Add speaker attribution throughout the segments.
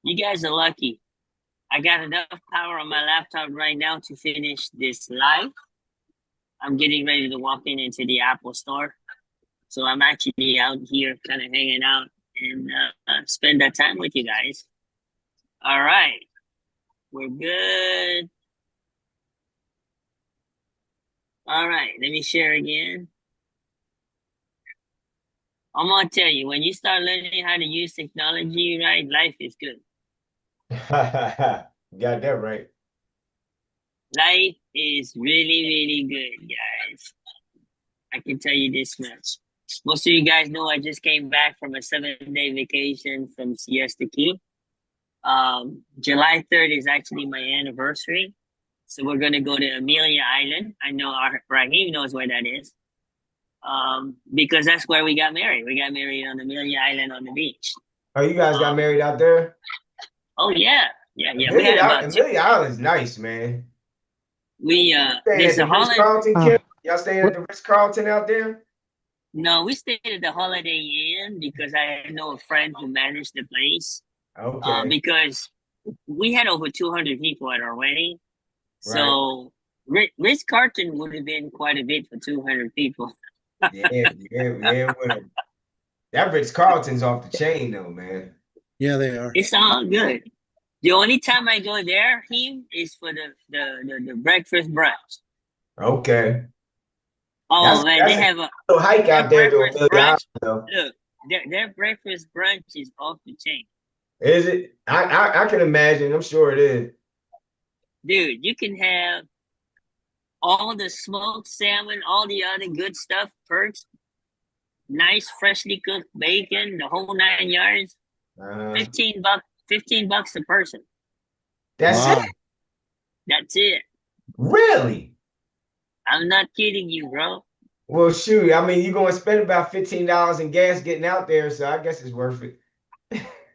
Speaker 1: You guys are lucky. I got enough power on my laptop right now to finish this live. I'm getting ready to walk into the Apple store. So I'm actually out here kind of hanging out and spend that time with you guys. All right. We're good. All right. Let me share again. I'm going to tell you, when you start learning how to use technology, right, life is good.
Speaker 2: Got that right.
Speaker 1: Life is really, really good, guys. I can tell you this much. Most of you guys know I just came back from a 7-day vacation from S.A.U.C.E. July 3rd is actually my anniversary. So we're going to go to Amelia Island. I know Raheem knows where that is. Because that's where we got married. We got married on Amelia Island on the beach.
Speaker 2: Oh, you guys got
Speaker 1: Um,
Speaker 2: married out there?
Speaker 1: oh yeah. Yeah, yeah. We had about two.
Speaker 2: Amelia Island's nice, man. Staying at
Speaker 1: There's
Speaker 2: the
Speaker 1: a holiday.
Speaker 2: Ritz-Carlton, Kim? Y'all staying at the Ritz-Carlton out there?
Speaker 1: No, we stayed at the Holiday Inn because I know a friend who managed the place.
Speaker 2: Okay,
Speaker 1: Because we had over 200 people at our wedding.
Speaker 2: right.
Speaker 1: So Ritz Carlton would have been quite a bit for 200 people.
Speaker 2: Yeah, yeah. Well, that Ritz-Carlton's off the chain though, man.
Speaker 3: Yeah, they are.
Speaker 1: It's all good. The only time I go there, him, is for the breakfast brunch.
Speaker 2: Okay.
Speaker 1: Oh man, they
Speaker 2: That's a
Speaker 1: have
Speaker 2: little hike
Speaker 1: their
Speaker 2: out there to
Speaker 1: breakfast
Speaker 2: Amelia Island,
Speaker 1: brunch.
Speaker 2: though.
Speaker 1: Look, their breakfast brunch is off the chain.
Speaker 2: Is it? I can imagine. I'm sure it is.
Speaker 1: Dude, you can have all the smoked salmon, all the other good stuff, perks, nice freshly cooked bacon, the whole 9 yards.
Speaker 2: Uh,
Speaker 1: 15 bucks, $15 a person.
Speaker 2: that's it?
Speaker 3: Wow.
Speaker 1: That's it.
Speaker 2: Really?
Speaker 1: I'm not kidding you, bro.
Speaker 2: Well, shoot. I mean, you're going to spend about $15 in gas getting out there, so I guess it's worth it.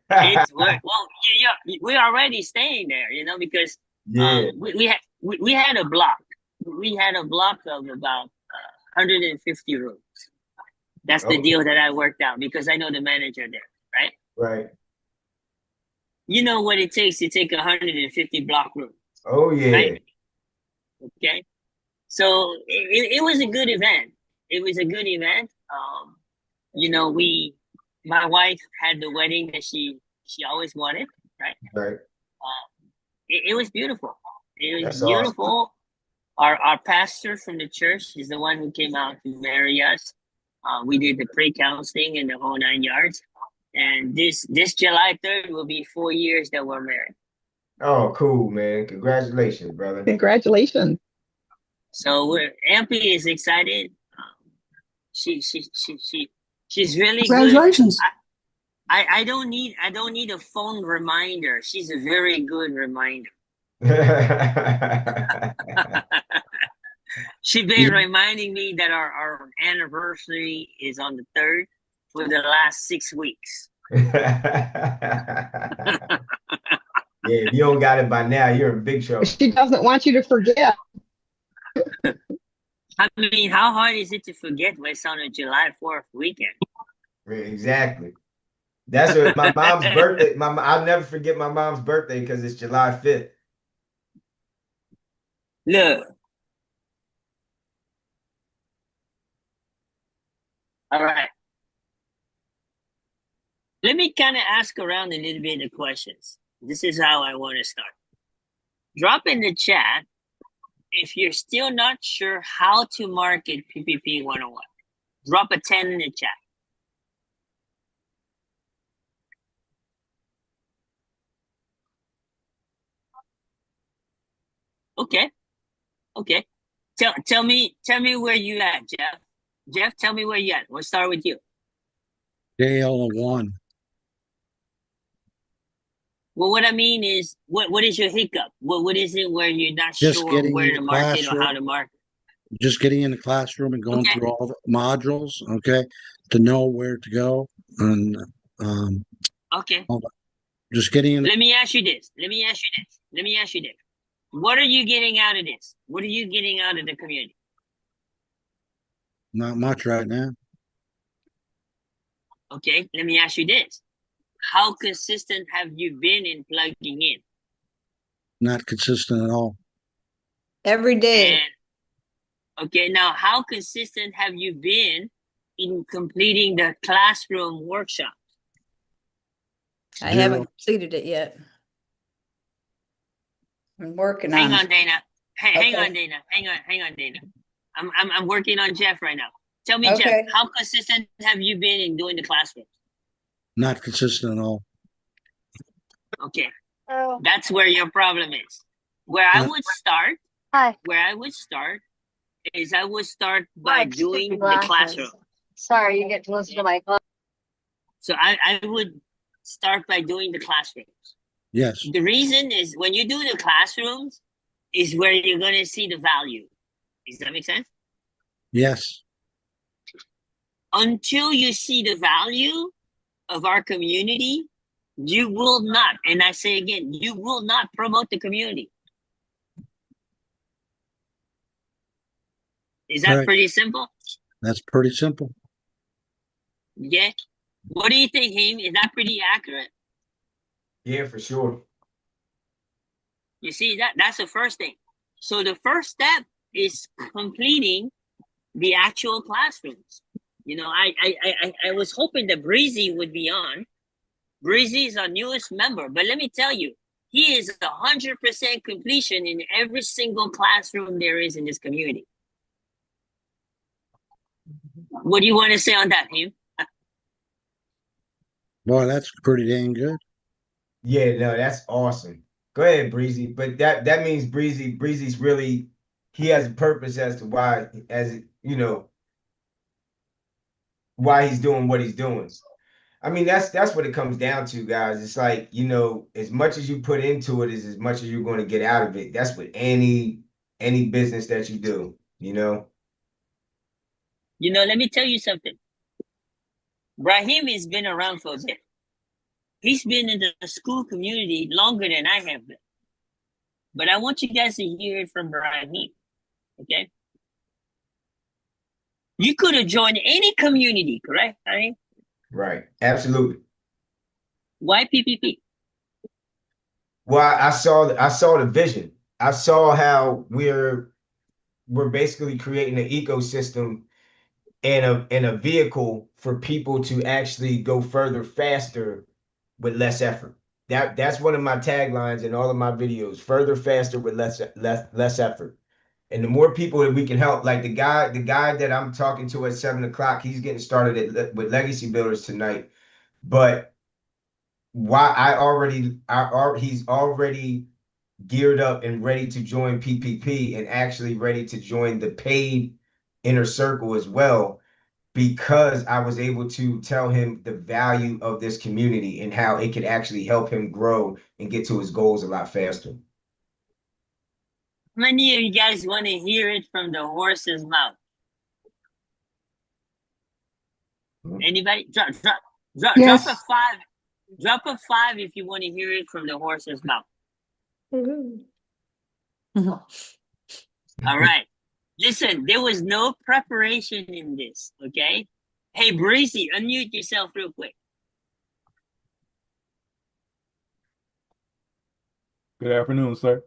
Speaker 1: It's work. Well, yeah, we're already staying there, because
Speaker 2: Yeah.
Speaker 1: we had a block. We had a block of about 150 rooms. That's the
Speaker 2: Okay.
Speaker 1: deal that I worked out because I know the manager there, right?
Speaker 2: Right.
Speaker 1: You know what it takes to take 150 block rooms,
Speaker 2: Oh,
Speaker 1: right?
Speaker 2: yeah.
Speaker 1: Okay. So it was a good event. It was a good event. My wife had the wedding that she always wanted, right?
Speaker 2: Right.
Speaker 1: It was beautiful. It was
Speaker 2: That's awesome.
Speaker 1: beautiful. Our pastor from the church is the one who came out to marry us. We did the pre-counseling and the whole 9 yards. And this July 3rd will be 4 years that we're married.
Speaker 2: Oh, cool, man. Congratulations, brother.
Speaker 4: Congratulations.
Speaker 1: So Ampy is excited. She she she she she's really good.
Speaker 3: Congratulations.
Speaker 1: I don't need a phone reminder. She's a very good reminder. She's been reminding me that our anniversary is on the 3rd for the last 6 weeks.
Speaker 2: Yeah, if you don't got it by now, you're in big trouble.
Speaker 4: She doesn't want you to forget.
Speaker 1: I mean, how hard is it to forget when it's on a July 4th weekend?
Speaker 2: Exactly. That's what my mom's birthday. I'll never forget my mom's birthday because it's July 5th.
Speaker 1: Look, all right. Let me kind of ask around a little bit of questions. This is how I want to start. Drop in the chat if you're still not sure how to market PPP 101. Drop a 10 in the chat. Okay. Okay. Tell me where you at, Jeff. Jeff, tell me where you at. We'll start with you.
Speaker 3: JL1.
Speaker 1: Well, what I mean is, what is your hiccup? What is it where you're not
Speaker 3: Just
Speaker 1: sure
Speaker 3: getting
Speaker 1: where
Speaker 3: in
Speaker 1: to
Speaker 3: the
Speaker 1: market or how
Speaker 3: classroom.
Speaker 1: to market?
Speaker 3: Just getting in the classroom and going
Speaker 1: Okay.
Speaker 3: through all the modules, okay, to know where to go and
Speaker 1: Okay.
Speaker 3: all that. Just getting in.
Speaker 1: Let me ask you this. What are you getting out of this? What are you getting out of the community?
Speaker 3: Not much right now.
Speaker 1: Okay. Let me ask you this. how consistent have you been in plugging in?
Speaker 3: Not consistent at all.
Speaker 5: Every day.
Speaker 1: And okay, now how consistent have you been in completing the classroom workshop?
Speaker 5: I
Speaker 3: 0.
Speaker 5: haven't completed it yet. I'm working
Speaker 1: Hang
Speaker 5: on
Speaker 1: on,
Speaker 5: it.
Speaker 1: Dana. Hang
Speaker 5: Okay.
Speaker 1: on, Dana. Hang on, Dana. I'm working on Jeff right now. Tell me, Jeff,
Speaker 5: Okay.
Speaker 1: how consistent have you been in doing the classrooms?
Speaker 3: Not consistent at all.
Speaker 1: Okay,
Speaker 6: Oh,
Speaker 1: that's where your problem is. Where I would start,
Speaker 6: hi.
Speaker 1: is I would start
Speaker 6: My
Speaker 1: by doing
Speaker 6: stupid
Speaker 1: the
Speaker 6: glasses.
Speaker 1: classroom.
Speaker 6: Sorry, you get to listen to my class.
Speaker 1: So I would start by doing the classrooms.
Speaker 3: Yes.
Speaker 1: The reason is when you do the classrooms is where you're gonna see the value. Does that make sense?
Speaker 3: Yes.
Speaker 1: Until you see the value of our community, you will not, and I say again, you will not promote the community. Is that
Speaker 3: Right.
Speaker 1: pretty simple?
Speaker 3: That's pretty simple.
Speaker 1: Yeah. What do you think, Haim? Is that pretty accurate?
Speaker 2: Yeah, for sure.
Speaker 1: You see, that's the first thing. So the first step is completing the actual classrooms. You know, I was hoping that Breezy would be on. Breezy is our newest member, but let me tell you, he is 100% completion in every single classroom there is in this community. What do you want to say on that, Haim?
Speaker 3: Boy, that's pretty dang good.
Speaker 2: Yeah, no, that's awesome. Go ahead, Breezy. But that means Breezy's really he has a purpose as to why, as you know, why he's doing what he's doing. I mean, that's what it comes down to, guys. It's like, as much as you put into it is as much as you're going to get out of it. That's what any business that you do.
Speaker 1: You know, let me tell you something. Brahim has been around for a bit. He's been in the school community longer than I have been. But I want you guys to hear it from Brahim, okay? You could have joined any community, correct, Brahim?
Speaker 2: Right. Absolutely.
Speaker 1: Why PPP?
Speaker 2: Well, I saw the vision. I saw how we're basically creating an ecosystem and a vehicle for people to actually go further faster with less effort. That's one of my taglines in all of my videos: further faster with less effort. And the more people that we can help, like the guy that I'm talking to at 7 o'clock, he's getting started with Legacy Builders tonight. But why he's already geared up and ready to join PPP and actually ready to join the paid inner circle as well, because I was able to tell him the value of this community and how it could actually help him grow and get to his goals a lot faster.
Speaker 1: How many of you guys want to hear it from the horse's mouth? Anybody? Drop
Speaker 4: Yes.
Speaker 1: a 5. Drop a 5 if you want to hear it from the horse's mouth. All right. Listen, there was no preparation in this, okay? Hey, Breezy, unmute yourself real quick.
Speaker 7: Good afternoon, sir.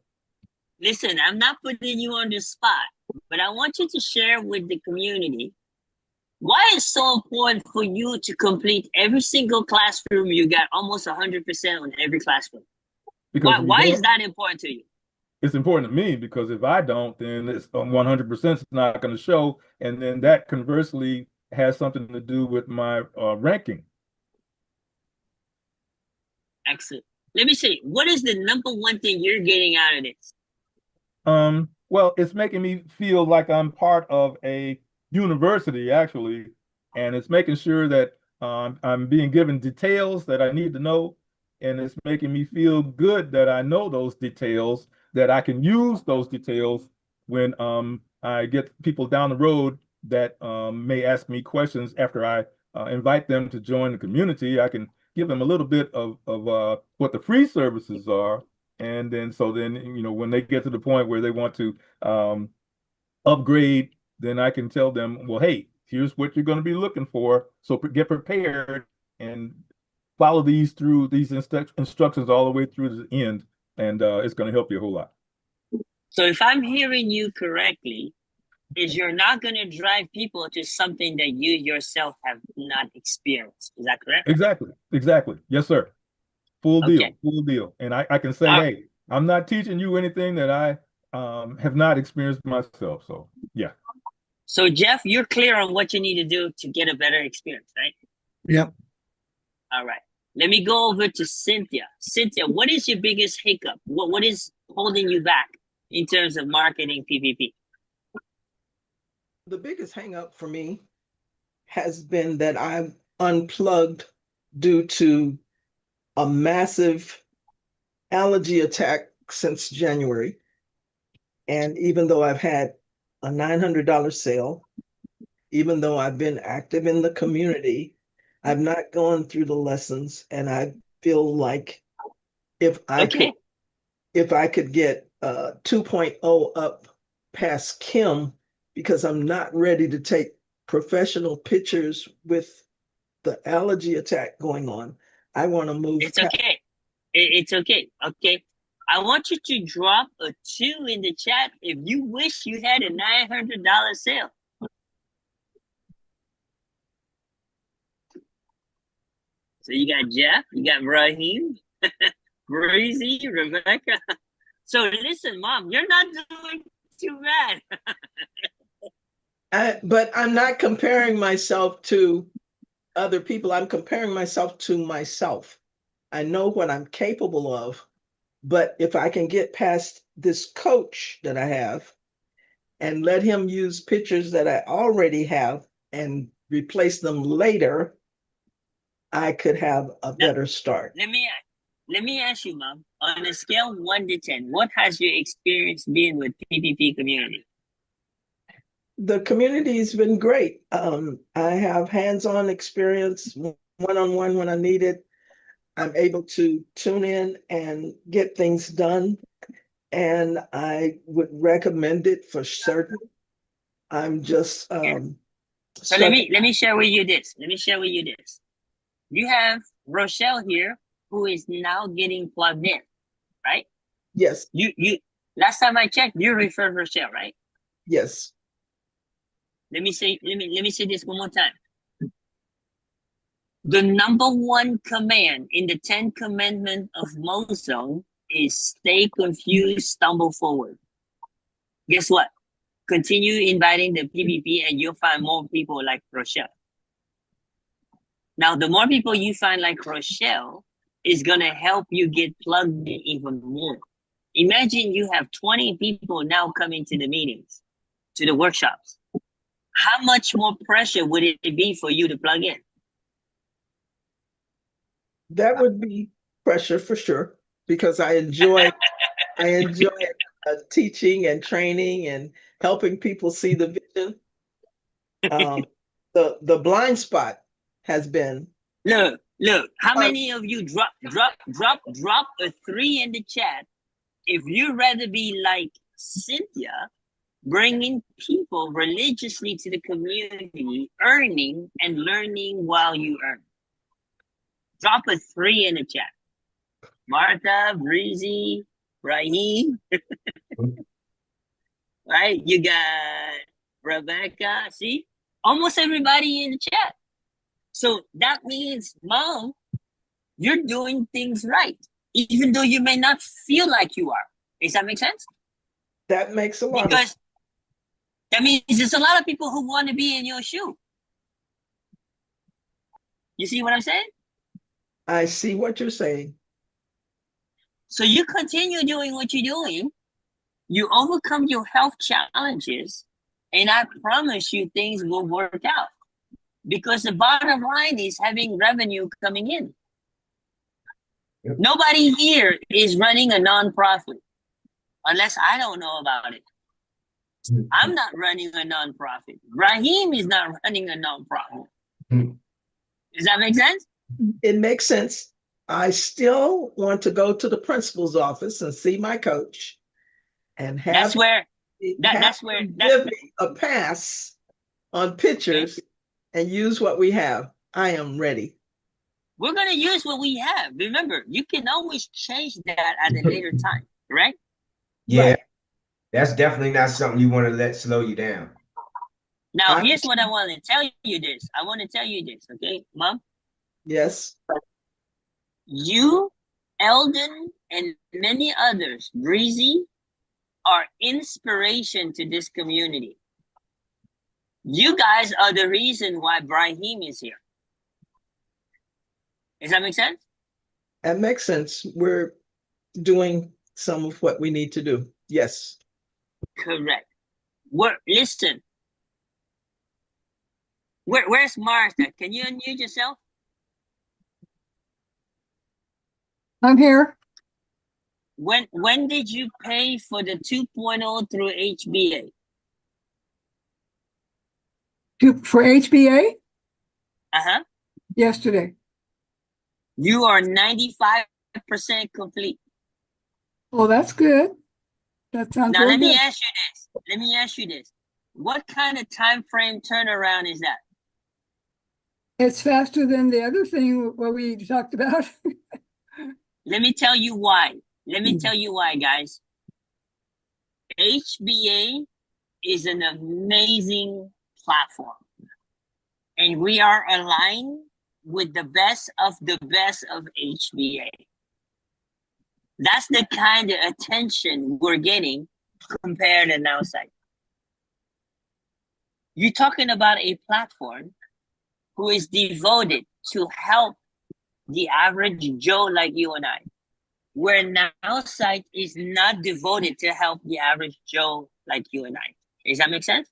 Speaker 1: Listen, I'm not putting you on the spot, but I want you to share with the community why it's so important for you to complete every single classroom. You got almost 100% on every classroom.
Speaker 7: Because
Speaker 1: Why is that important to you?
Speaker 7: it's important to me, because if I don't, then it's 100% not going to show, and then that conversely has something to do with my ranking.
Speaker 1: Excellent. Let me see. What is the number one thing you're getting out of this?
Speaker 7: Well, it's making me feel like I'm part of a university, actually, and it's making sure that I'm being given details that I need to know, and it's making me feel good that I know those details, that I can use those details when I get people down the road that may ask me questions after I invite them to join the community. I can give them a little bit of what the free services are, and then when they get to the point where they want to upgrade, then I can tell them, well, hey, here's what you're going to be looking for. So get prepared and follow these instructions all the way through to the end, and it's going to help you a whole lot.
Speaker 1: So if I'm hearing you correctly, is you're not going to drive people to something that you yourself have not experienced. Is that correct?
Speaker 7: Exactly. Yes, sir. Full
Speaker 1: Okay.
Speaker 7: deal. And I can say, hey, I'm not teaching you anything that I have not experienced myself. So yeah.
Speaker 1: So Jeff, you're clear on what you need to do to get a better experience, right?
Speaker 3: Yep.
Speaker 1: All right. Let me go over to Cynthia. Cynthia, what is your biggest hiccup? What is holding you back in terms of marketing PPP?
Speaker 8: The biggest hang up for me has been that I've unplugged due to a massive allergy attack since January. And even though I've had a $900 sale, even though I've been active in the community, I've not gone through the lessons. And I feel like if I
Speaker 1: Okay.
Speaker 8: could get 2.0 up past Kim, because I'm not ready to take professional pictures with the allergy attack going on. I want to move
Speaker 1: It's okay. It's okay. Okay. I want you to drop a 2 in the chat if you wish you had a $900 sale. So you got Jeff, you got Raheem, Breezy, Rebecca. So listen, Mom, you're not doing too bad.
Speaker 8: But I'm not comparing myself to other people. I'm comparing myself to myself. I know what I'm capable of, but if I can get past this coach that I have and let him use pictures that I already have and replace them later, I could have a better start.
Speaker 1: Let me ask you, Mom, on a scale 1 to 10, what has your experience been with PPP community?
Speaker 8: The community's been great. I have hands-on experience, one-on-one when I need it. I'm able to tune in and get things done, and I would recommend it for certain. I'm just
Speaker 1: So let me share with you this. You have Rochelle here, who is now getting plugged in, right?
Speaker 8: Yes.
Speaker 1: You last time I checked, you referred Rochelle, right?
Speaker 8: Yes.
Speaker 1: Let me say this one more time. The number 1 command in the 10 commandments of Mozone is stay confused, stumble forward. Guess what? Continue inviting the PPP and you'll find more people like Rochelle. Now, the more people you find like Rochelle is going to help you get plugged in even more. Imagine you have 20 people now coming to the meetings, to the workshops. How much more pressure would it be for you to plug in?
Speaker 8: That would be pressure for sure, because I enjoy teaching and training and helping people see the vision. The blind spot has been
Speaker 1: Look, how many of you drop a 3 in the chat if you'd rather be like Cynthia, bringing people religiously to the community, earning and learning while you earn. Drop a 3 in the chat. Martha, Breezy, Raheem, right? You got Rebecca. See, almost everybody in the chat. So that means, Mom, you're doing things right, even though you may not feel like you are. Does that make sense?
Speaker 8: That makes a lot of
Speaker 1: because that means there's a lot of people who want to be in your shoe. You see what I'm saying?
Speaker 8: I see what you're saying.
Speaker 1: So you continue doing what you're doing. You overcome your health challenges, and I promise you things will work out. Because the bottom line is having revenue coming in. Yep. Nobody here is running a nonprofit, unless I don't know about it. Mm-hmm. I'm not running a nonprofit. Raheem is not running a nonprofit. Mm-hmm. Does that make sense?
Speaker 8: It makes sense. I still want to go to the principal's office and see my coach and have
Speaker 1: that's where
Speaker 8: give me a pass on pictures and use what we have. I am ready.
Speaker 1: We're gonna use what we have. Remember, you can always change that at a later time, right?
Speaker 2: Yeah,
Speaker 8: Right.
Speaker 2: that's definitely not something you want to let slow you down.
Speaker 1: Now,
Speaker 8: I,
Speaker 1: here's what I want to tell you this. I want to tell you this, okay, Mom?
Speaker 8: yes.
Speaker 1: You, Eldon, and many others, Breezy, are inspiration to this community. You guys are the reason why Brahim is here. Does that make sense?
Speaker 8: That makes sense. We're doing some of what we need to do. Yes.
Speaker 1: Correct. Listen. Where's Martha? Can you unmute yourself?
Speaker 4: I'm here.
Speaker 1: When did you pay for the 2.0 through HBA?
Speaker 9: For HBA
Speaker 1: Uh-huh.
Speaker 9: yesterday.
Speaker 1: You are 95% complete.
Speaker 9: Oh, that's good. That sounds
Speaker 1: Now
Speaker 9: real
Speaker 1: let me
Speaker 9: good.
Speaker 1: ask you this. Let me ask you this. What kind of time frame turnaround is that?
Speaker 9: It's faster than the other thing what we talked about.
Speaker 1: Let me tell you why. Let me tell you why, guys. HBA is an amazing platform. And we are aligned with the best of HBA. That's the kind of attention we're getting compared to outside. You're talking about a platform who is devoted to help the average Joe like you and I, where Nowsight is not devoted to help the average Joe like you and I. Does that make sense?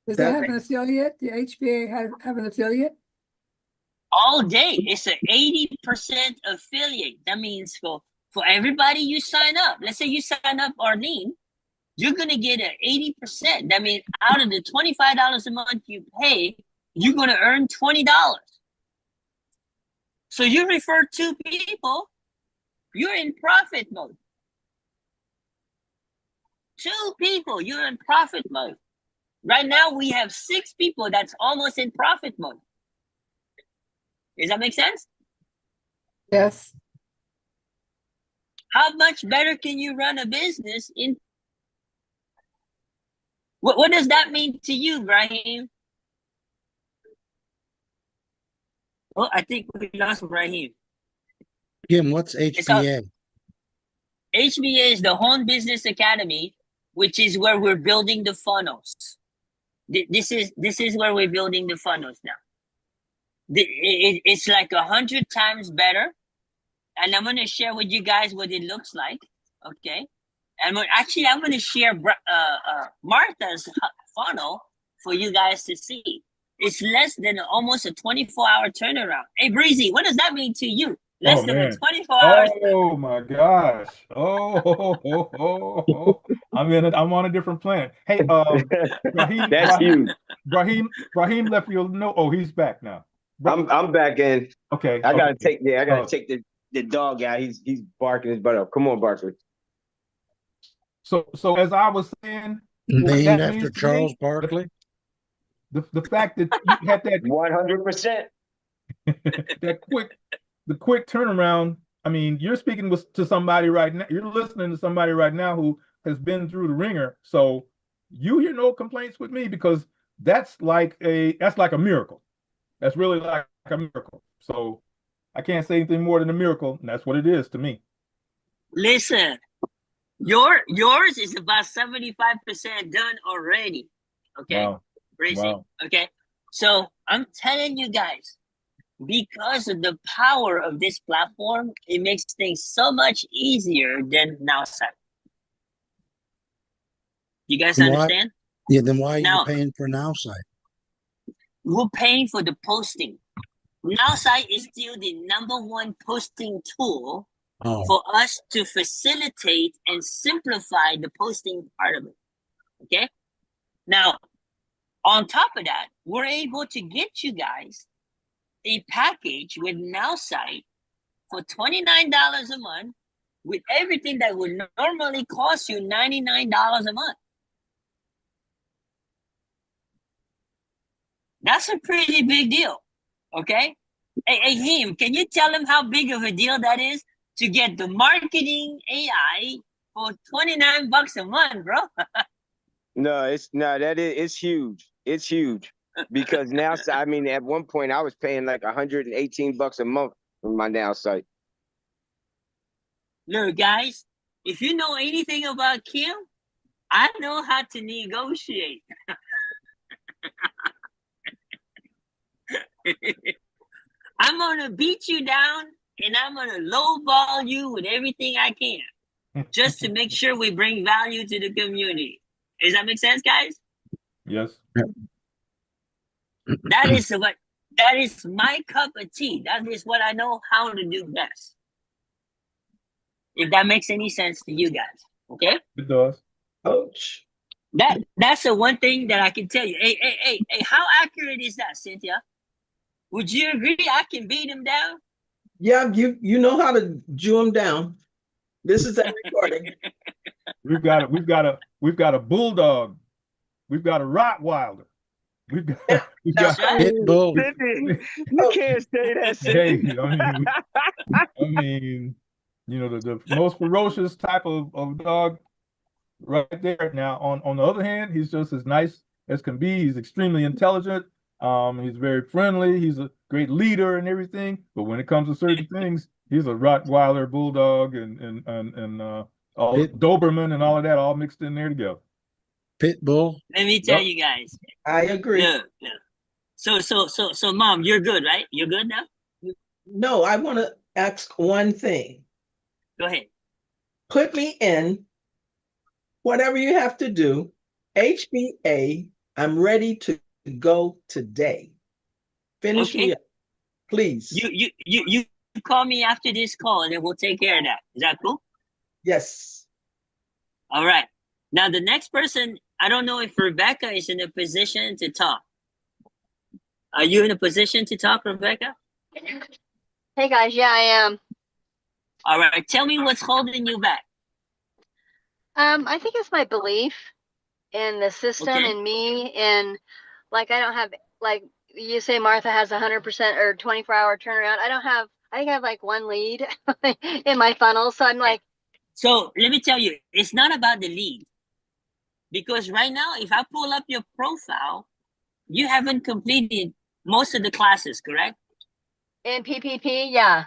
Speaker 9: Does
Speaker 8: That
Speaker 9: that have an affiliate? The HBA have an affiliate?
Speaker 1: All day, it's an 80% affiliate. That means for everybody you sign up, let's say you sign up Arlene, you're gonna get an 80%. That means out of the $25 a month you pay, you're gonna earn $20. So you refer 2 people, you're in profit mode. 2 people, you're in profit mode. Right now we have 6 people that's almost in profit mode. Does that make sense?
Speaker 9: Yes.
Speaker 1: How much better can you run a business in? What does that mean to you, Brahim? Oh, I think we lost Brahim.
Speaker 3: Jim, what's HBA?
Speaker 1: HBA is the Home Business Academy, which is where we're building the funnels. This is where we're building the funnels now. It's like 100 times better, and I'm gonna share with you guys what it looks like. Okay, and I'm gonna share Martha's funnel for you guys to see. It's less than almost a 24-hour turnaround. Hey, Breezy, what does that mean to you? Less
Speaker 7: Oh
Speaker 1: than a
Speaker 7: man.
Speaker 1: 24 hours.
Speaker 7: Oh my gosh. Oh. I'm on a different planet. Hey, Brahim,
Speaker 2: That's huge.
Speaker 7: Brahim left you know. Oh, he's back now.
Speaker 2: I'm back in.
Speaker 7: Okay.
Speaker 2: I gotta
Speaker 7: Okay.
Speaker 2: take the dog out. He's barking his butt up. Come on, Barkley.
Speaker 7: So as I was saying, what
Speaker 3: Named
Speaker 7: that
Speaker 3: after
Speaker 7: means to me,
Speaker 3: Charles Barkley.
Speaker 7: the fact that you had that
Speaker 2: 100%.
Speaker 7: the quick turnaround. I mean, you're speaking to somebody right now. You're listening to somebody right now who has been through the ringer. So you hear no complaints with me because that's like a miracle. That's really like a miracle. So I can't say anything more than a miracle, and that's what it is to me.
Speaker 1: Listen, yours is about 75% done already. Okay,
Speaker 7: Wow.
Speaker 1: Breezy.
Speaker 7: Wow.
Speaker 1: Okay, so I'm telling you guys, because of the power of this platform, it makes things so much easier than Nowsight. You guys
Speaker 3: Why?
Speaker 1: understand?
Speaker 3: Yeah, then why are you
Speaker 1: Now,
Speaker 3: paying for Nowsight?
Speaker 1: we're paying for the posting. Nowsight is still the #1 posting tool
Speaker 3: Oh,
Speaker 1: for us to facilitate and simplify the posting part of it. Okay? Now, on top of that, we're able to get you guys a package with Nowsight for $29 a month with everything that would normally cost you $99 a month. That's a pretty big deal. Okay? Hey, him, can you tell him how big of a deal that is to get the marketing AI for 29 bucks a month, bro?
Speaker 10: No, it's huge. It's huge because now, I mean, at one point I was paying like 118 bucks a month for my now site.
Speaker 1: Look, guys, if you know anything about Kim, I know how to negotiate. I'm gonna beat you down and I'm gonna lowball you with everything I can, just to make sure we bring value to the community. Does that make sense, guys?
Speaker 7: Yes.
Speaker 1: That is my cup of tea. That is what I know how to do best. If that makes any sense to you guys, okay?
Speaker 7: It does.
Speaker 8: Coach.
Speaker 1: That's the one thing that I can tell you. Hey, how accurate is that, Cynthia? Would you agree I can beat him down?
Speaker 8: Yeah, you know how to Jew him down. This is a recording.
Speaker 7: We've got a bulldog. We've got a Rottweiler. We've got we've
Speaker 8: Now,
Speaker 7: got
Speaker 1: That's right.
Speaker 3: Pit bull.
Speaker 10: Cindy, you can't say that,
Speaker 7: hey,
Speaker 10: Cindy.
Speaker 7: I mean, you know, the most ferocious type of dog right there. Now, on the other hand, he's just as nice as can be. He's extremely intelligent. He's very friendly. He's a great leader and everything. But when it comes to certain things, he's a Rottweiler, bulldog, and all
Speaker 3: Pit
Speaker 7: Doberman and all of that all mixed in there together.
Speaker 3: pit bull.
Speaker 1: Let me tell
Speaker 7: Yep.
Speaker 1: you guys.
Speaker 8: I agree.
Speaker 1: Look. So, Mom, you're good, right? You're good now?
Speaker 8: No, I want to ask one thing.
Speaker 1: Go ahead.
Speaker 8: Put me in whatever you have to do. HBA, I'm ready to go today. Finish me
Speaker 1: Okay.
Speaker 8: up, please.
Speaker 1: You call me after this call and then we'll take care of that. Is that cool?
Speaker 8: Yes.
Speaker 1: All right. Now the next person, I don't know if Rebecca is in a position to talk. Are you in a position to talk, Rebecca?
Speaker 6: Hey guys, yeah, I am.
Speaker 1: All right. Tell me what's holding you back.
Speaker 6: I think it's my belief in the system
Speaker 1: Okay.
Speaker 6: and me, and like I don't have, like you say Martha has 100% or 24-hour turnaround. I think I have like one lead in my funnel. So I'm like,
Speaker 1: So let me tell you, it's not about the lead. Because right now, if I pull up your profile, you haven't completed most of the classes, correct?
Speaker 6: in PPP, yeah.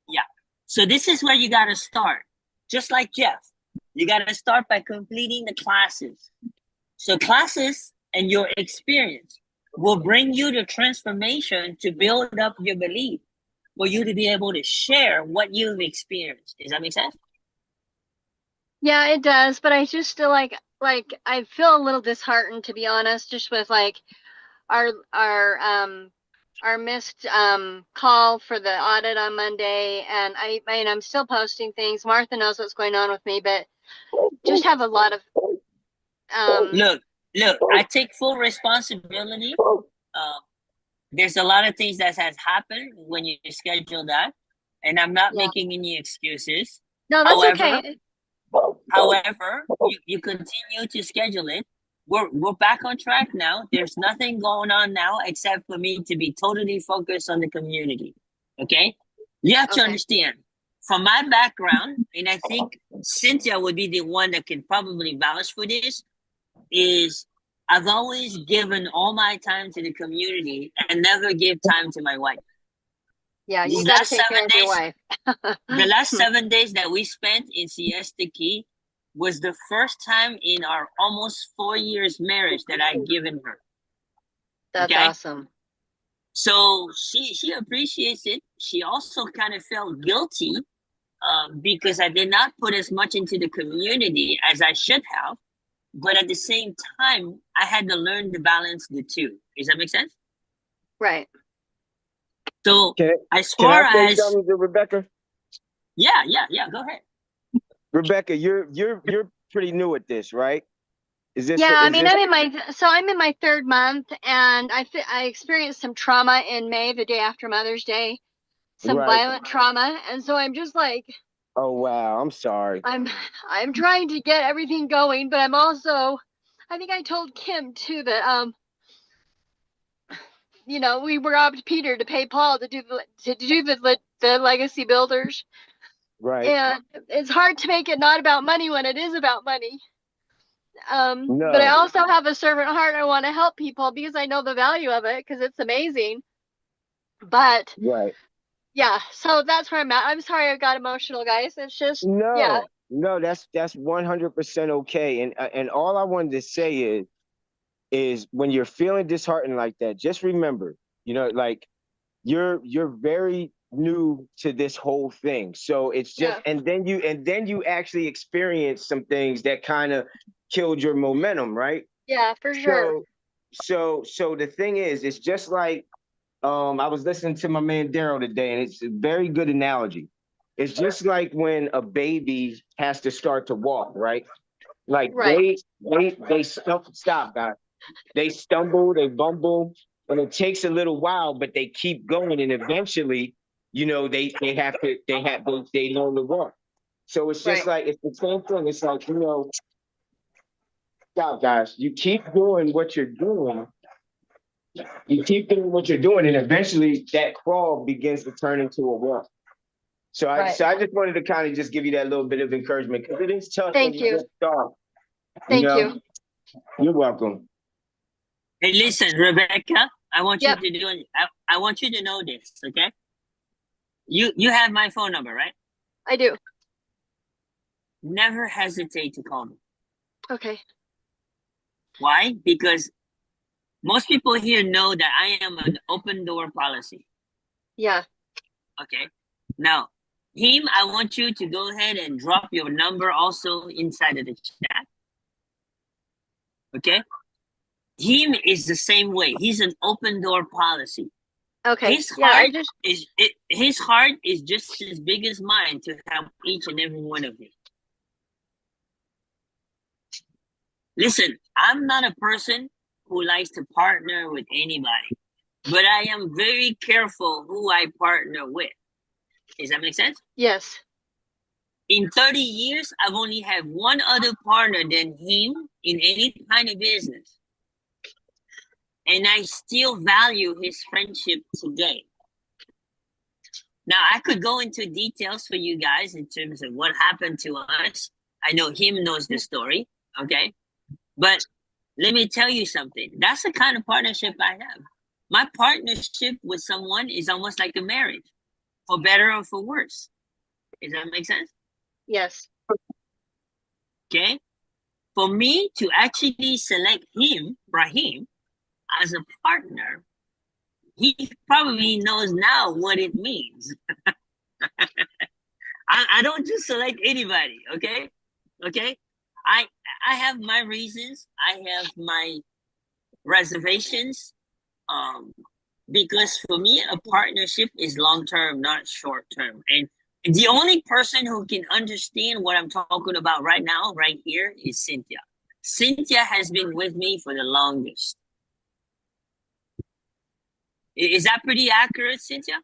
Speaker 1: Yeah. So this is where you got to start. Just like Jeff, you got to start by completing the classes. So classes and your experience will bring you the transformation to build up your belief for you to be able to share what you've experienced. Does that make sense?
Speaker 6: Yeah, it does. But I just still like I feel a little disheartened, to be honest, just with like our missed call for the audit on Monday, and I'm still posting things. Martha knows what's going on with me, but just have a lot of
Speaker 1: Look, I take full responsibility. There's a lot of things that has happened when you schedule that, and I'm not
Speaker 6: yeah.
Speaker 1: making any excuses.
Speaker 6: No, that's
Speaker 1: However,
Speaker 6: okay.
Speaker 1: you continue to schedule it. We're back on track now. There's nothing going on now except for me to be totally focused on the community. Okay? You have to
Speaker 6: Okay.
Speaker 1: understand, from my background, and I think Cynthia would be the one that can probably vouch for this, is I've always given all my time to the community and never give time to my wife.
Speaker 6: Yeah, you
Speaker 1: These
Speaker 6: got to
Speaker 1: last
Speaker 6: take care
Speaker 1: 7
Speaker 6: of your
Speaker 1: days,
Speaker 6: wife.
Speaker 1: the last 7 days that we spent in S.A.U.C.E was the first time in our almost 4 years marriage that I'd given her.
Speaker 6: That's
Speaker 1: Okay?
Speaker 6: awesome.
Speaker 1: So she appreciates it. She also kind of felt guilty because I did not put as much into the community as I should have. But at the same time, I had to learn to balance the two. Does that make sense?
Speaker 6: Right.
Speaker 1: So
Speaker 10: Can,
Speaker 1: as
Speaker 10: can
Speaker 1: far
Speaker 10: I say
Speaker 1: as
Speaker 10: something to Rebecca?
Speaker 1: yeah, go ahead.
Speaker 10: Rebecca, you're pretty new at this, right?
Speaker 6: Yeah, I mean,
Speaker 10: this
Speaker 6: I'm in my third month, and I experienced some trauma in May, the day after Mother's Day, some
Speaker 10: right?
Speaker 6: violent trauma, and so I'm just like,
Speaker 10: Oh wow, I'm sorry.
Speaker 6: I'm trying to get everything going, but I'm also, I think I told Kim too that we robbed Peter to pay Paul to do the legacy builders.
Speaker 10: Right.
Speaker 6: And it's hard to make it not about money when it is about money. But I
Speaker 10: No.
Speaker 6: also have a servant heart. I want to help people because I know the value of it because it's amazing. But
Speaker 10: Right.
Speaker 6: yeah, so that's where I'm at. I'm sorry I got emotional, guys. It's just, yeah,
Speaker 10: No, that's 100% okay. And all I wanted to say is when you're feeling disheartened like that, just remember, like you're very new to this whole thing. So it's just
Speaker 6: yeah,
Speaker 10: and then you actually experience some things that kind of killed your momentum, right?
Speaker 6: yeah, for sure.
Speaker 10: So the thing is, it's just like I was listening to my man Daryl today, and it's a very good analogy. It's just like when a baby has to start to walk, right? Like
Speaker 6: Right,
Speaker 10: they stop, guys. They stumble, they bumble, and it takes a little while, but they keep going, and eventually, they learn to walk. So it's just
Speaker 6: right,
Speaker 10: like it's the same thing. It's like stop, guys. You keep doing what you're doing, and eventually that crawl begins to turn into a walk.
Speaker 6: right.
Speaker 10: So I just wanted to kind of just give you that little bit of encouragement because it is tough when
Speaker 6: Thank
Speaker 10: you
Speaker 6: you.
Speaker 10: just start. You
Speaker 6: Thank
Speaker 10: know,
Speaker 6: you.
Speaker 10: you're welcome.
Speaker 1: Hey, listen, Rebecca, I want you
Speaker 6: Yep,
Speaker 1: to do I want you to know this, okay? You have my phone number, right?
Speaker 6: I do.
Speaker 1: Never hesitate to call me.
Speaker 6: Okay.
Speaker 1: Why? Because most people here know that I am an open door policy.
Speaker 6: Yeah.
Speaker 1: Okay. Now, him, I want you to go ahead and drop your number also inside of the chat. Okay. Him is the same way. He's an open door policy.
Speaker 6: Okay.
Speaker 1: His
Speaker 6: Yeah,
Speaker 1: heart his heart is just as big as mine to help each and every one of you. Listen, I'm not a person who likes to partner with anybody, but I am very careful who I partner with. Does that make sense?
Speaker 6: yes.
Speaker 1: In 30 years, I've only had one other partner than him in any kind of business. And I still value his friendship today. Now, I could go into details for you guys in terms of what happened to us. I know him knows the story, okay? But let me tell you something. That's the kind of partnership I have. My partnership with someone is almost like a marriage, for better or for worse. Does that make sense?
Speaker 6: Yes.
Speaker 1: Okay? For me to actually select him, Brahim, as a partner, he probably knows now what it means. I don't just select anybody, okay? Okay? I have my reasons. I have my reservations. Because for me, a partnership is long term, not short term. And the only person who can understand what I'm talking about right now, right here, is Cynthia. Cynthia has been with me for the longest. Is that pretty accurate, Cynthia?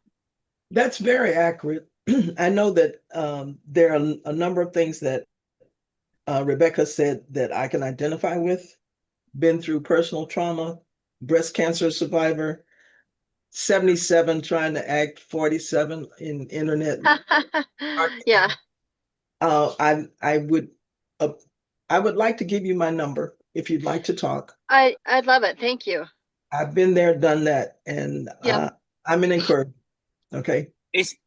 Speaker 8: That's very accurate. I know that there are a number of things that Rebecca said that I can identify with. Been through personal trauma, breast cancer survivor, 77 trying to act 47 in internet.
Speaker 6: Yeah.
Speaker 8: I would like to give you my number if you'd like to talk.
Speaker 6: I'd love it. Thank you.
Speaker 8: I've been there, done that, and
Speaker 6: Yeah.
Speaker 8: I'm an encourager. Okay.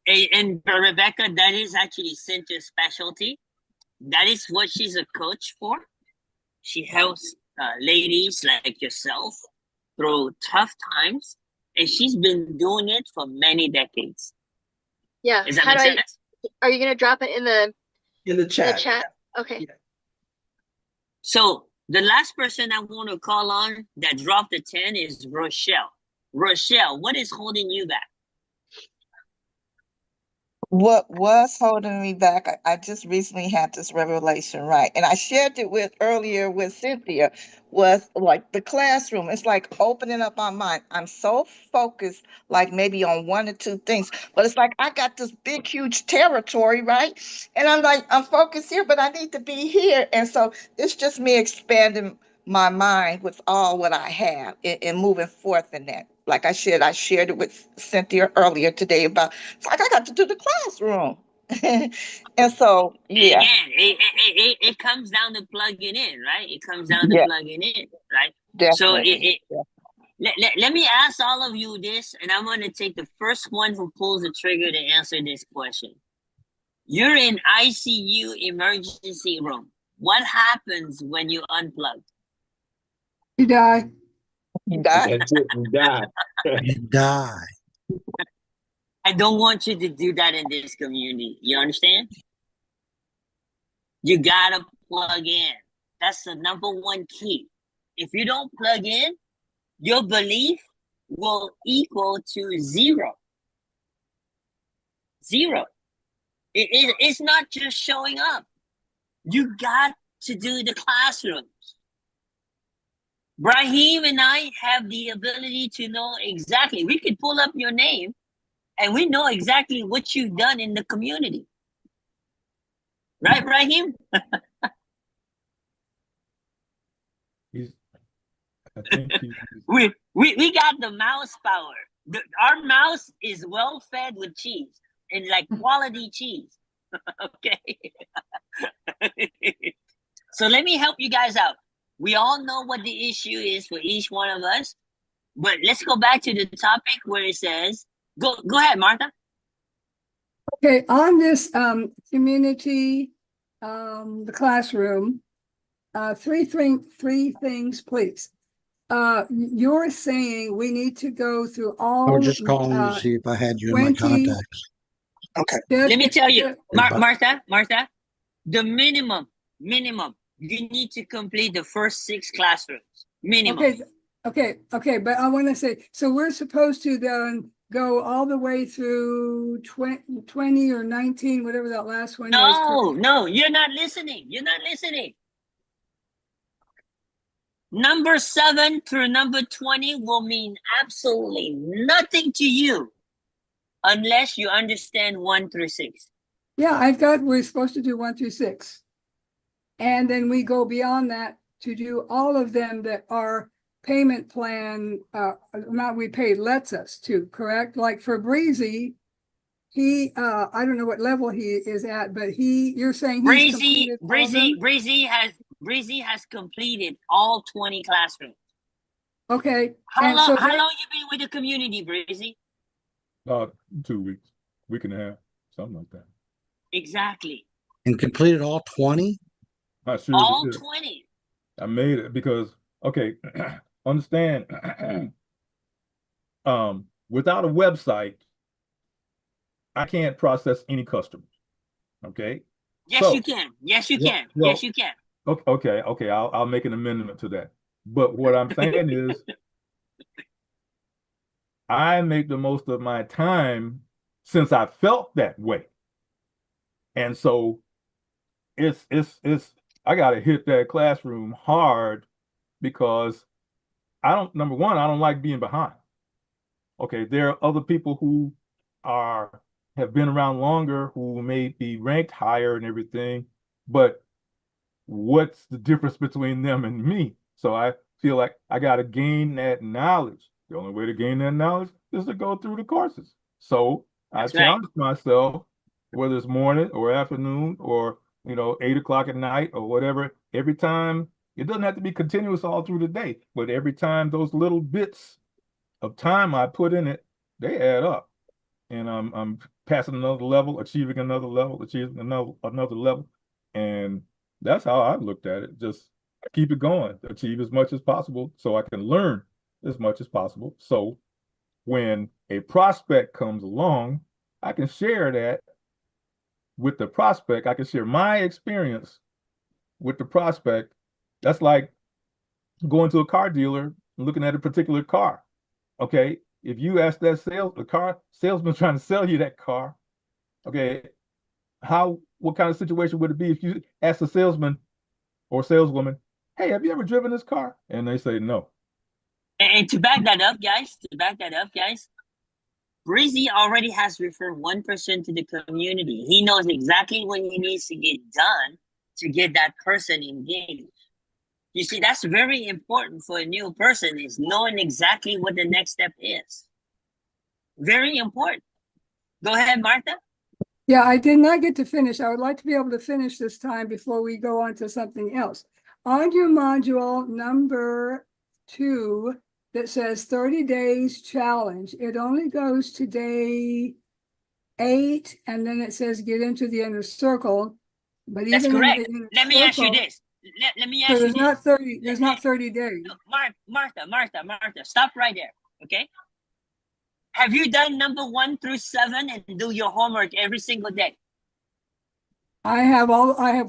Speaker 1: And Rebecca, that is actually Cynthia's specialty. That is what she's a coach for. She helps ladies like yourself through tough times, and she's been doing it for many decades.
Speaker 6: Yeah.
Speaker 1: Does that make sense?
Speaker 6: Are you gonna drop it in
Speaker 8: the chat?
Speaker 6: chat? Okay.
Speaker 8: Yeah.
Speaker 1: So the last person I want to call on that dropped the 10 is Rochelle. Rochelle, what is holding you back?
Speaker 11: What was holding me back, I just recently had this revelation, right? And I shared it with earlier with Cynthia, was like the classroom. It's like opening up my mind. I'm so focused, like maybe on one or two things, but it's like I got this big, huge territory, right? And I'm like, I'm focused here, but I need to be here. And so it's just me expanding my mind with all what I have and moving forth in that. like I said, I shared it with Cynthia earlier today about, it's like I got to do the classroom. And so, yeah,
Speaker 1: Again, it comes down to plugging in, right? It comes down to
Speaker 11: yeah,
Speaker 1: plugging in, right? So
Speaker 11: definitely. Yeah.
Speaker 1: let me ask all of you this, and I'm going to take the first one who pulls the trigger to answer this question. You're in ICU emergency room. What happens when you unplug?
Speaker 9: You die.
Speaker 11: You die.
Speaker 2: That's it. You die.
Speaker 3: You die.
Speaker 1: I don't want you to do that in this community. You understand? You gotta plug in. That's the number one key. If you don't plug in, your belief will equal to zero. Zero. It's not just showing up. You got to do the classrooms. Brahim and I have the ability to know exactly. We could pull up your name and we know exactly what you've done in the community. Right, Brahim?
Speaker 7: I think he's
Speaker 1: We got the mouse power. Our mouse is well fed with cheese and like quality cheese. Okay. So let me help you guys out. We all know what the issue is for each one of us, but let's go back to the topic where it says, go ahead, Martha.
Speaker 9: Okay, on this community, the classroom, three things, please. You're saying we need to go through
Speaker 3: I was
Speaker 9: all
Speaker 3: just calling to see if I had you in my
Speaker 9: 20.
Speaker 3: contacts.
Speaker 11: Okay.
Speaker 1: Let me tell you,
Speaker 3: But
Speaker 1: Martha, the minimum, you need to complete the first 6 classrooms. Minimum.
Speaker 9: Okay, but I want to say, so we're supposed to then go all the way through 20 or 19, whatever that last one was.
Speaker 1: No, you're not listening. You're not listening. Number 7 through number 20 will mean absolutely nothing to you unless you understand 1 through 6.
Speaker 9: Yeah, we're supposed to do 1 through 6. And then we go beyond that to do all of them that our payment plan amount we paid lets us to, correct? Like for Breezy, he I don't know what level he is at, but you're saying he's completed all of them?
Speaker 1: Breezy has completed all 20 classrooms.
Speaker 9: Okay.
Speaker 1: How long you been with the community, Breezy?
Speaker 7: about 2 weeks, week and a half, something like that.
Speaker 1: Exactly.
Speaker 3: and completed all 20?
Speaker 7: I sure
Speaker 1: All
Speaker 7: did.
Speaker 1: 20.
Speaker 7: I made it because, okay, understand, without a website, I can't process any customers. Okay.
Speaker 1: Yes, you can. Yes, you can.
Speaker 7: Well,
Speaker 1: yes, you can.
Speaker 7: Okay. I'll make an amendment to that. But what I'm saying is, I make the most of my time since I felt that way, and so it's I got to hit that classroom hard because number one, I don't like being behind. Okay, there are other people who have been around longer who may be ranked higher and everything, but what's the difference between them and me? So I feel like I got to gain that knowledge. The only way to gain that knowledge is to go through the courses. So I challenge myself, whether it's morning or afternoon or 8 o'clock at night or whatever, every time. It doesn't have to be continuous all through the day, but every time those little bits of time I put in it, they add up. And I'm passing another level, achieving another level, achieving another level. And that's how I looked at it. Just keep it going, achieve as much as possible so I can learn as much as possible. So when a prospect comes along, I can share that with the prospect. I can share my experience with the prospect. That's like going to a car dealer and looking at a particular car. Okay, if you ask the car salesman trying to sell you that car, okay, what kind of situation would it be if you ask the salesman or saleswoman, hey, have you ever driven this car? And they say no.
Speaker 1: And to back that up, guys, Breezy already has referred 1% to the community. He knows exactly what he needs to get done to get that person engaged. You see, that's very important for a new person, is knowing exactly what the next step is. Very important. Go ahead, Martha.
Speaker 9: Yeah, I did not get to finish. I would like to be able to finish this time before we go on to something else. On your module number 2 that says 30 days challenge, it only goes to day 8, and then it says get into the inner circle. But
Speaker 1: That's
Speaker 9: even in
Speaker 1: correct.
Speaker 9: the inner
Speaker 1: Let me ask you
Speaker 9: circle,
Speaker 1: this. Let me
Speaker 9: so
Speaker 1: ask you
Speaker 9: there's
Speaker 1: this.
Speaker 9: not 30, there's not 30 days.
Speaker 1: No, Martha, stop right there. Okay. Have you done number 1 through 7 and do your homework every single day?
Speaker 9: I have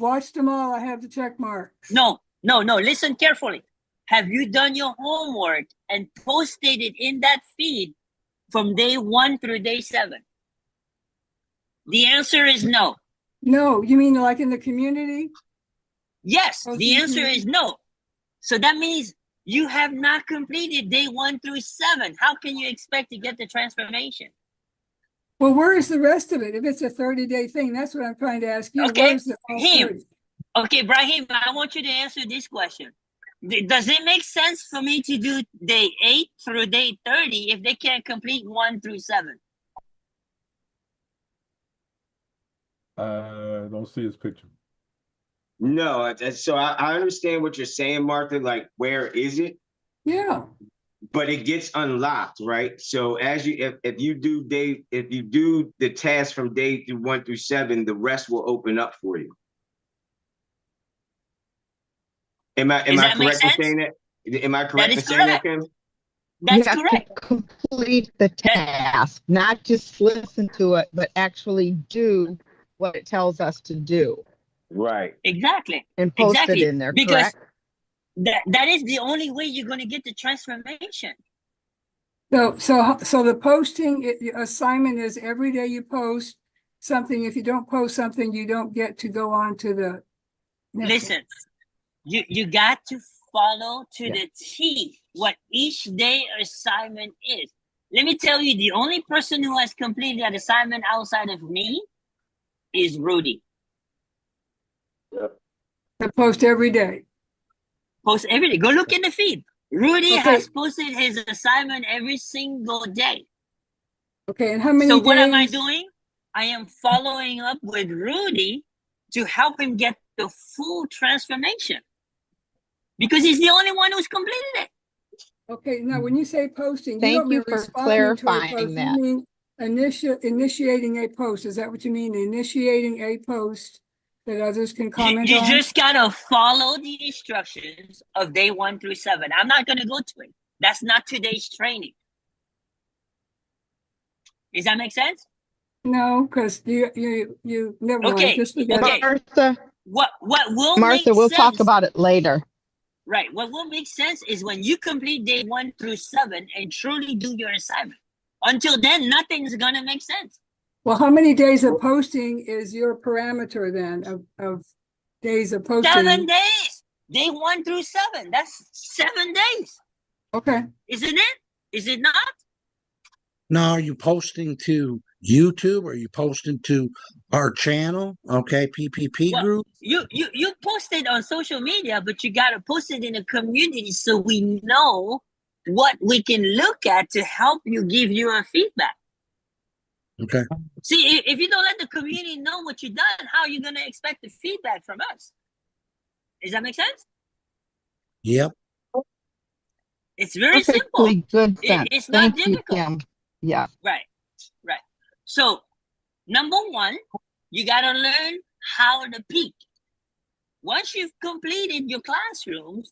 Speaker 9: watched them all. I have the check marks.
Speaker 1: No. Listen carefully. Have you done your homework and posted it in that feed from day 1 through day 7? The answer is no.
Speaker 9: No, you mean like in the community?
Speaker 1: Yes,
Speaker 9: Posting
Speaker 1: the answer
Speaker 9: community?
Speaker 1: is no. So that means you have not completed day 1 through 7. How can you expect to get the transformation?
Speaker 9: Well, where is the rest of it? If it's a 30-day thing, that's what I'm trying to ask you.
Speaker 1: Okay,
Speaker 9: Where's the all 30?
Speaker 1: Okay, Brahim, I want you to answer this question. Does it make sense for me to do day 8 through day 30 if they can't complete 1 through 7?
Speaker 7: I don't see his picture.
Speaker 10: No, so I understand what you're saying, Martha. Like, where is it?
Speaker 9: Yeah.
Speaker 10: But it gets unlocked, right? So as you, if you do the task from day 1 through 7, the rest will open up for you. Am I correct in saying that? Am I correct in saying that, Kim?
Speaker 1: That's
Speaker 12: you have
Speaker 1: correct.
Speaker 12: to complete the task, not just listen to it, but actually do what it tells us to do.
Speaker 10: Right.
Speaker 1: Exactly.
Speaker 12: And post it in there,
Speaker 1: because
Speaker 12: correct?
Speaker 1: that is the only way you're going to get the transformation.
Speaker 9: So the posting assignment is every day you post something. If you don't post something, you don't get to go on to the next
Speaker 1: Listen, you got to follow to
Speaker 12: Yeah.
Speaker 1: the T what each day assignment is. Let me tell you, the only person who has completed that assignment outside of me is Rudy.
Speaker 9: To post every day.
Speaker 1: Post every day. Go look in the feed. Rudy
Speaker 9: Okay.
Speaker 1: has posted his assignment every single day.
Speaker 9: Okay, and how many
Speaker 1: So
Speaker 9: days?
Speaker 1: what am I doing? I am following up with Rudy to help him get the full transformation, because he's the only one who's completed it.
Speaker 9: Okay, now when you say posting, you
Speaker 12: Thank
Speaker 9: don't mean
Speaker 12: you for
Speaker 9: responding to a
Speaker 12: clarifying
Speaker 9: post.
Speaker 12: that.
Speaker 9: You mean initiating a post. Is that what you mean? Initiating a post that others can comment
Speaker 1: You
Speaker 9: on?
Speaker 1: just gotta follow the instructions of day 1 through 7. I'm not gonna go to it. That's not today's training. Does that make sense?
Speaker 9: No, because you never mind.
Speaker 1: Okay.
Speaker 9: Just forget
Speaker 1: Okay.
Speaker 9: it.
Speaker 12: Martha,
Speaker 1: What will
Speaker 12: Martha,
Speaker 1: make
Speaker 12: we'll
Speaker 1: sense?
Speaker 12: talk about it later.
Speaker 1: Right. What will make sense is when you complete day 1 through 7 and truly do your assignment. Until then, nothing's gonna make sense.
Speaker 9: Well, how many days of posting is your parameter then of days of posting?
Speaker 1: 7 days. Day 1 through 7. That's 7 days.
Speaker 9: Okay.
Speaker 1: Isn't it? Is it not?
Speaker 3: Now, are you posting to YouTube? Or are you posting to our channel? Okay, PPP
Speaker 1: Well,
Speaker 3: group.
Speaker 1: you post it on social media, but you gotta post it in a community so we know what we can look at to help you, give you a feedback.
Speaker 3: Okay.
Speaker 1: See, if you don't let the community know what you've done, how are you gonna expect the feedback from us? Does that make sense?
Speaker 3: Yep.
Speaker 1: It's very simple.
Speaker 12: Perfectly good sense.
Speaker 1: It's not
Speaker 12: Thank you,
Speaker 1: difficult.
Speaker 12: Kim. Yeah.
Speaker 1: Right. So, number 1, you gotta learn how to peak. Once you've completed your classrooms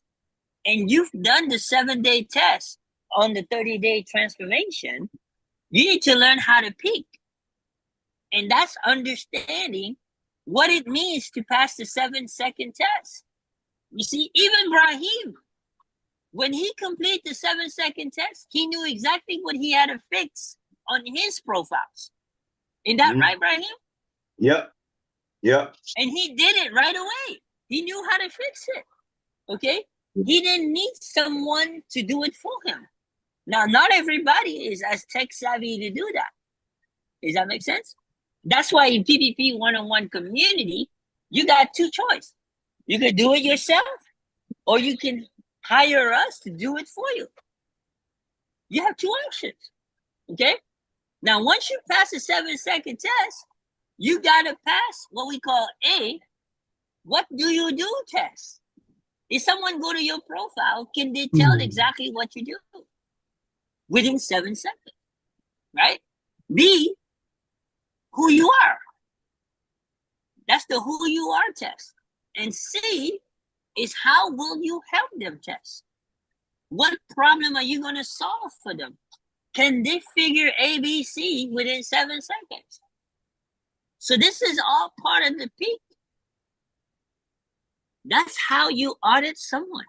Speaker 1: and you've done the 7-day test on the 30-day transformation, you need to learn how to peak. And that's understanding what it means to pass the 7-second test. You see, even Brahim, when he completed the 7-second test, he knew exactly what he had to fix on his profiles. Isn't that right, Brahim?
Speaker 10: Yep.
Speaker 1: And he did it right away. He knew how to fix it. Okay? He didn't need someone to do it for him. Now, not everybody is as tech savvy to do that. Does that make sense? That's why in PPP one-on-one community, you got 2 choices. You could do it yourself, or you can hire us to do it for you. You have two options, okay? Now, once you pass the 7-second test, you gotta pass what we call a what do you do test. If someone go to your profile, can they tell exactly what you do within 7 seconds, right? B, who you are. That's the who you are test. And C is how will you help them test. What problem are you gonna solve for them? Can they figure ABC within 7 seconds? So this is all part of the peak. That's how you audit someone.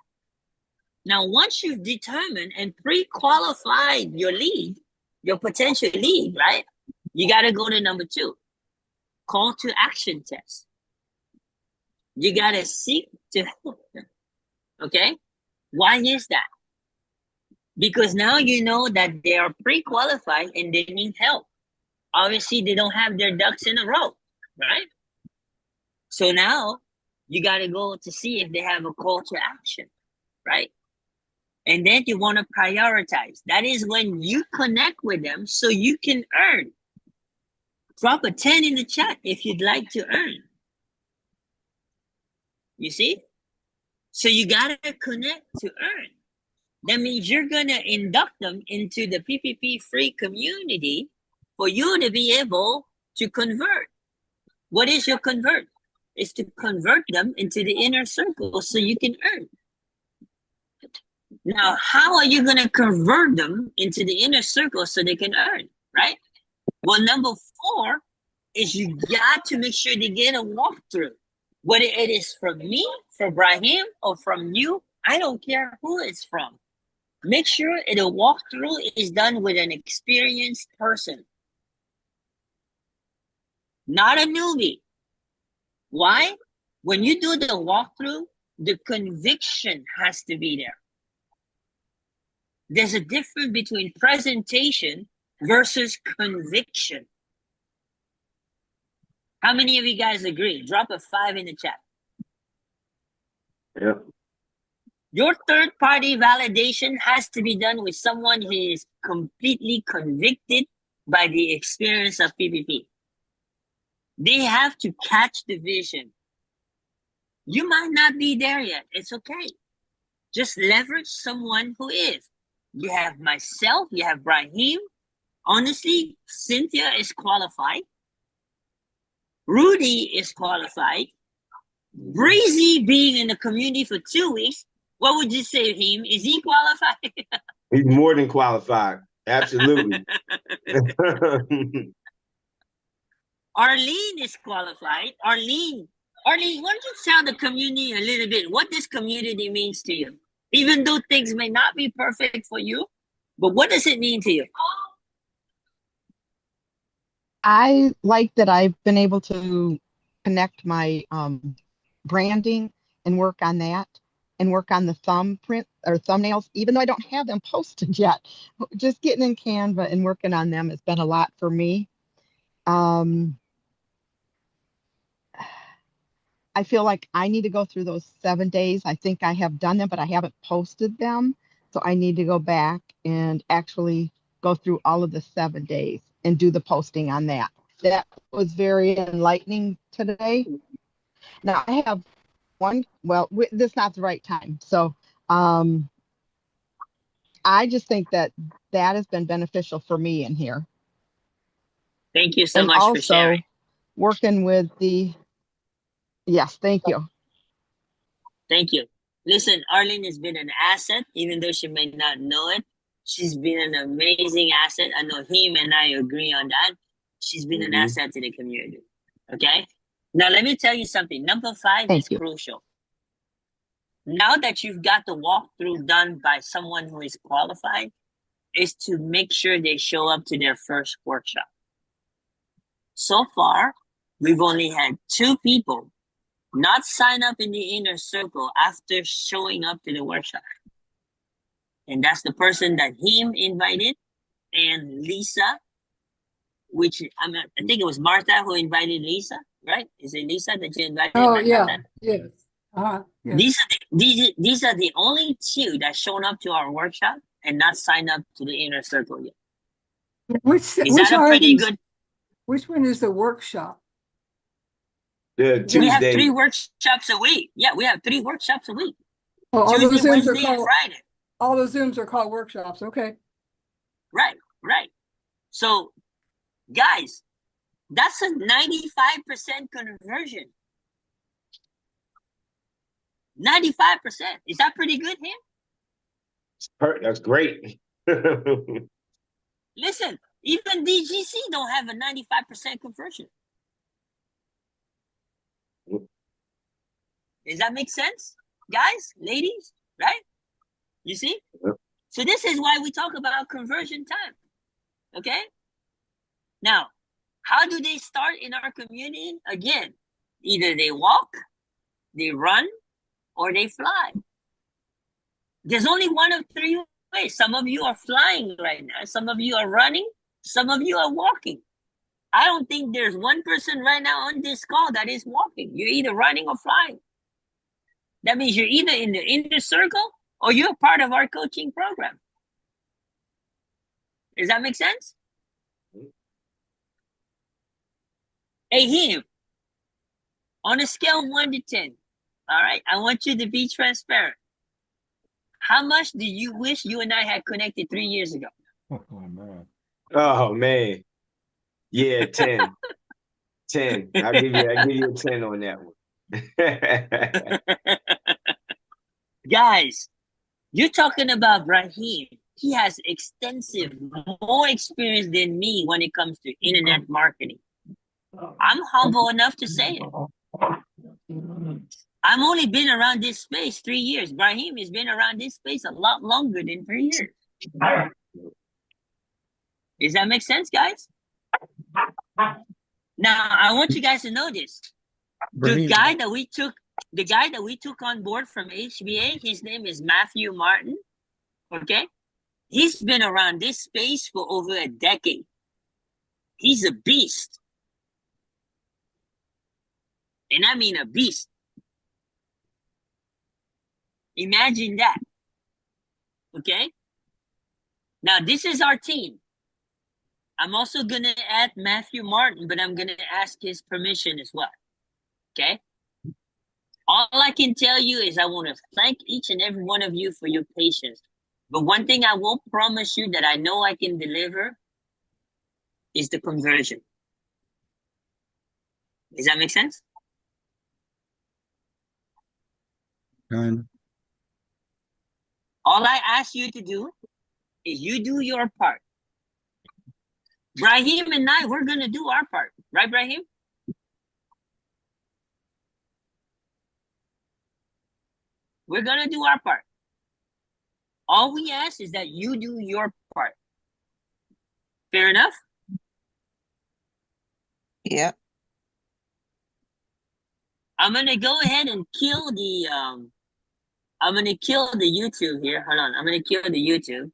Speaker 1: Now, once you've determined and pre-qualified your lead, your potential lead, right? You got to go to number 2, call to action test. You got to seek to help them, okay? Why is that? Because now you know that they are pre-qualified and they need help. Obviously, they don't have their ducks in a row, right? So now you got to go to see if they have a call to action, right? And then you want to prioritize. That is when you connect with them so you can earn. Drop a 10 in the chat if you'd like to earn. You see? So you got to connect to earn. That means you're going to induct them into the PPP free community for you to be able to convert. What is your convert? It's to convert them into the inner circle so you can earn. Now, how are you going to convert them into the inner circle so they can earn, right? Well, number 4 is you got to make sure they get a walkthrough. Whether it is from me, from Brahim, or from you, I don't care who it's from. Make sure the walkthrough is done with an experienced person, not a newbie. Why? When you do the walkthrough, the conviction has to be there. There's a difference between presentation versus conviction. How many of you guys agree? Drop a 5 in the chat.
Speaker 10: Yeah.
Speaker 1: Your third-party validation has to be done with someone who is completely convicted by the experience of PPP. They have to catch the vision. You might not be there yet. It's okay. Just leverage someone who is. You have myself, you have Brahim. Honestly, Cynthia is qualified. Rudy is qualified. Breezy being in the community for 2 weeks, what would you say of him? Is he qualified?
Speaker 10: He's more than qualified. Absolutely.
Speaker 1: Arlene is qualified. Arlene, why don't you tell the community a little bit what this community means to you? Even though things may not be perfect for you, but what does it mean to you?
Speaker 12: I like that I've been able to connect my branding and work on that and work on the thumbprint or thumbnails, even though I don't have them posted yet. Just getting in Canva and working on them has been a lot for me. I feel like I need to go through those 7 days. I think I have done them, but I haven't posted them. So I need to go back and actually go through all of the 7 days and do the posting on that. That was very enlightening today. Now I have one, well, this is not the right time. So I just think that that has been beneficial for me in here.
Speaker 1: Thank you so
Speaker 12: and
Speaker 1: much for sharing.
Speaker 12: Also working with the, yes, thank you.
Speaker 1: Thank you. Listen, Arlene has been an asset, even though she may not know it. She's been an amazing asset. I know him and I agree on that. She's been an asset to the community. Okay? Now, let me tell you something. Number 5 is crucial. Now that you've got the walkthrough done by someone who is qualified, is to make sure they show up to their first workshop. So far, we've only had 2 people not sign up in the inner circle after showing up to the workshop. And that's the person that him invited and Lisa, which I think it was Martha who invited Lisa, right? Is it Lisa that you invited?
Speaker 9: Oh, yeah, yes. Yes.
Speaker 1: These are the only two that shown up to our workshop and not signed up to the inner circle yet.
Speaker 9: Which
Speaker 1: Is that a
Speaker 9: are
Speaker 1: pretty
Speaker 9: these?
Speaker 1: good?
Speaker 9: Which one is the workshop?
Speaker 2: The
Speaker 1: We have
Speaker 2: Tuesday.
Speaker 1: 3 workshops a week. Yeah, we have 3 workshops a week.
Speaker 9: Oh, all
Speaker 1: Tuesday,
Speaker 9: those Zooms are
Speaker 1: Wednesday, and
Speaker 9: called.
Speaker 1: Friday.
Speaker 9: All those Zooms are called workshops. Okay.
Speaker 1: Right. So, guys, that's a 95% conversion. 95%. Is that pretty good, him?
Speaker 2: That's great.
Speaker 1: Listen, even DGC don't have a 95% conversion. Does that make sense? Guys, ladies, right? You see?
Speaker 2: Yep.
Speaker 1: So this is why we talk about conversion time. Okay? Now, how do they start in our community? Again, either they walk, they run, or they fly. There's only one of 3 ways. Some of you are flying right now. Some of you are running. Some of you are walking. I don't think there's one person right now on this call that is walking. You're either running or flying. That means you're either in the inner circle or you're part of our coaching program. Does that make sense? Hey, him. On a scale of 1 to 10, all right, I want you to be transparent. How much do you wish you and I had connected 3 years ago?
Speaker 7: Oh, man.
Speaker 2: Oh man. Yeah, 10. 10. I'll give you a 10 on that one.
Speaker 1: Guys, you're talking about Brahim. He has more experience than me when it comes to internet marketing. I'm humble enough to say it. I've only been around this space 3 years. Brahim has been around this space a lot longer than 3 years. Does that make sense, guys? Now, I want you guys to know this. The guy that we took on board from HBA, his name is Matthew Martin. Okay? He's been around this space for over a decade. He's a beast. And I mean a beast. Imagine that. Okay? Now, this is our team. I'm also going to add Matthew Martin, but I'm going to ask his permission as well. Okay? All I can tell you is I want to thank each and every one of you for your patience. But one thing I will promise you that I know I can deliver is the conversion. Does that make sense?
Speaker 3: Kind
Speaker 1: All I ask you to do is you do your part. Brahim and I, we're going to do our part. Right, Brahim? We're going to do our part. All we ask is that you do your part. Fair enough?
Speaker 11: Yeah.
Speaker 1: I'm going to go ahead and kill the YouTube here. Hold on. I'm going to kill the YouTube.